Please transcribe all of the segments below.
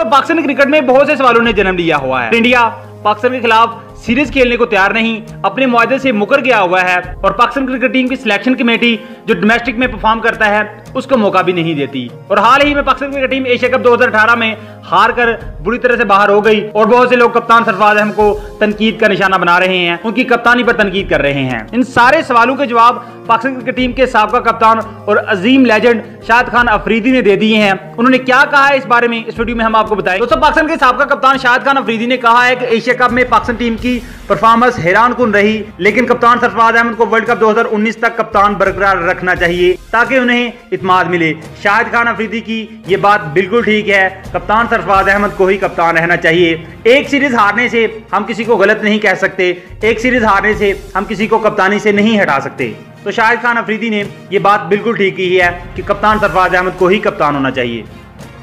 तो पाकिस्तानी क्रिकेट में बहुत से सवालों ने जन्म लिया हुआ है। इंडिया पाकिस्तान के खिलाफ सीरीज खेलने को तैयार नहीं, अपने मुआहदे से मुकर गया हुआ है और पाकिस्तान क्रिकेट टीम की सिलेक्शन कमेटी जो डोमेस्टिक में परफॉर्म करता है उसको मौका भी नहीं देती। और हाल ही में Pakistan cricket team Asia cup 2018 में हार कर बुरी तरह से बाहर हो गई और बहुत से लोग कप्तान सरफराज अहमद को तनकीद का निशाना बना रहे हैं, उनकी कप्तानी पर तनकीद कर रहे हैं। इन सारे सवालों के जवाब पाकिस्तान क्रिकेट टीम के साबका कप्तान और अजीम लेजेंड शाहिद खान अफरीदी ने दे दिए हैं। उन्होंने क्या कहा है इस बारे में इस वीडियो में हम आपको बताएं। दोस्तों, पाकिस्तान के साबका कप्तान शाहिद खान अफरीदी ने कहा है कि एशिया कप में पाकिस्तान टीम की परफॉर्मेंस हैरानकुन रही, लेकिन कप्तान सरफराज अहमद को वर्ल्ड कप 2019 तक कप्तान बरकरार रखना चाहिए ताकि उन्हें इत्मीनान मिले। शाहिद खान अफरीदी की ये बात बिल्कुल ठीक है, कप्तान सरफराज अहमद को ही कप्तान रहना चाहिए। एक सीरीज हारने से हम किसी को गलत नहीं कह सकते, एक सीरीज हारने से हम किसी को कप्तानी से नहीं हटा सकते। तो शाहिद खान अफरीदी ने ये बात बिल्कुल ठीक की है कि कप्तान सरफराज अहमद को ही कप्तान होना चाहिए।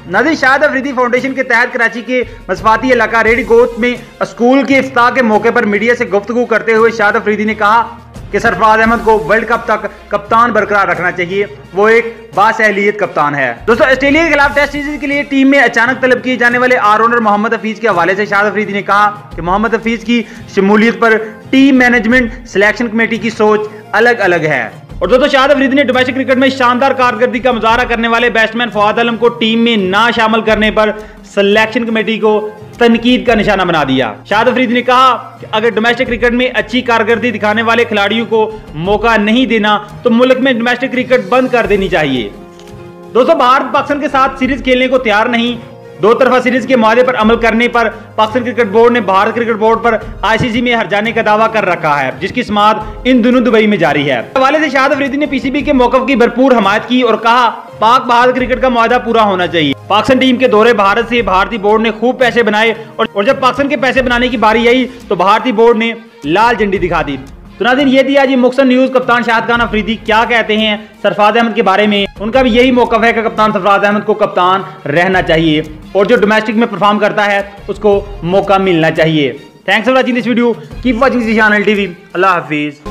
नाज़रीन, शाहिद अफरीदी फाउंडेशन के तहत कराची के मसफाती इलाका रेडी गोत में स्कूल के इफ्ताह के मौके पर मीडिया से गुफ्तगू करते हुए शाहिद अफरीदी ने कहा कि सरफराज अहमद को वर्ल्ड कप तक कप्तान बरकरार रखना चाहिए, वो एक बासहलियत कप्तान है। दोस्तों, ऑस्ट्रेलिया के खिलाफ टेस्ट सीरीज के लिए टीम में अचानक तलब किए जाने वाले ऑलराउंडर मोहम्मद हफीज के हवाले से शाहिद अफरीदी ने कहा कि मोहम्मद हफीज की शमूलियत पर टीम मैनेजमेंट सिलेक्शन कमेटी की सोच अलग अलग है। और दोस्तों, शाहिद अफरीदी ने डोमेस्टिक क्रिकेट में शानदार कारकर्दगी का मुजाहरा करने वाले बैट्समैन फवाद आलम को टीम में ना शामिल करने पर सिलेक्शन कमेटी को तनकीद का निशाना बना दिया। शाहिद अफरीदी ने कहा कि अगर डोमेस्टिक क्रिकेट में अच्छी कारकर्दगी दिखाने वाले खिलाड़ियों को मौका नहीं देना तो मुल्क में डोमेस्टिक क्रिकेट बंद कर देनी चाहिए। दोस्तों, भारत पाकिस्तान के साथ सीरीज खेलने को तैयार नहीं, दो तरफा सीरीज के मुआहदे पर अमल करने पर पाकिस्तान क्रिकेट बोर्ड ने भारत क्रिकेट बोर्ड पर आईसीसी में हर जाने का दावा कर रखा है, जिसकी समाअत इन दिनों दुबई में जारी है। हवाले से शाहिद अफरीदी ने पीसीबी के मौकफ की भरपूर हमायत की और कहा पाक भारत क्रिकेट का मुआहदा पूरा होना चाहिए। पाकिस्तान टीम के दौरे भारत से भारतीय बोर्ड ने खूब पैसे बनाए और जब पाकिस्तान के पैसे बनाने की बारी आई तो भारतीय बोर्ड ने लाल झंडी दिखा दी। तो नाज़रीन, ये थी आज मुख्तसर न्यूज। कप्तान शाहिद खान अफरीदी क्या कहते हैं सरफराज अहमद के बारे में, उनका भी यही मौकफ है कि कप्तान सरफराज अहमद को कप्तान रहना चाहिए और जो डोमेस्टिक में परफॉर्म करता है उसको मौका मिलना चाहिए। Thanks for watching this video, keep watching this channel TV. Allah Hafiz.